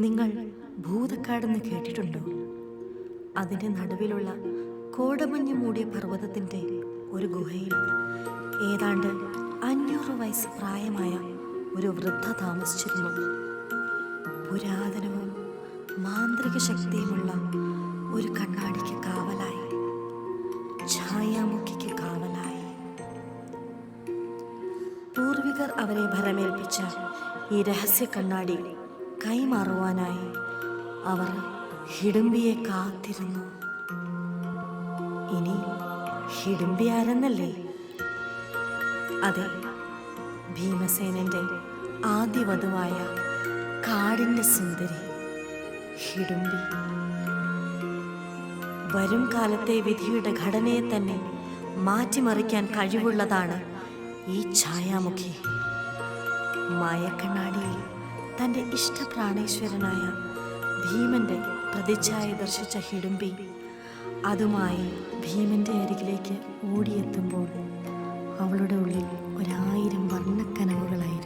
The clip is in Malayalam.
നിങ്ങൾ ഭൂതക്കാടെന്ന് കേട്ടിട്ടുണ്ടോ? അതിൻ്റെ നടുവിലുള്ള കോടമഞ്ഞ് മൂടിയ പർവ്വതത്തിൻ്റെ ഒരു ഗുഹയിൽ ഏതാണ്ട് 500 വയസ്സ് പ്രായമായ ഒരു വൃദ്ധ താമസിച്ചിരുന്നു. പുരാതനവും മാന്ത്രിക ശക്തിയുമുള്ള ഒരു കണ്ണാടിക്ക് കാവലായി, ഛായാമുഖിക്ക് കാവലായി. പൂർവികർ അവരെ ഭരമേൽപ്പിച്ച ഈ രഹസ്യ കണ്ണാടി കൈമാറുവാനായി അവർ ഹിഡുംബിയെ കാത്തിരുന്നു. ഇനി ഹിഡുംബി ആരെന്നല്ലേ? അതെ, ഭീമസേനന്റെ ആദ്യ വധുവായ കാടിൻ്റെ സുന്ദരി ഹിഡുംബി. വരും കാലത്തെ വിധിയുടെ ഘടനയെ തന്നെ മാറ്റിമറിക്കാൻ കഴിവുള്ളതാണ് ഈ ഛായാമുഖി. മായക്കണ്ണാടിയിൽ തൻ്റെ ഇഷ്ടപ്രാണേശ്വരനായ ഭീമന്റെ പ്രതിച്ഛായ ദർശിച്ച ഹിഡുംബി അതുമായി ഭീമന്റെ അരികിലേക്ക് ഓടിയെത്തുമ്പോൾ അവളുടെ ഉള്ളിൽ 1000 വർണ്ണക്കനവുകളായിരുന്നു.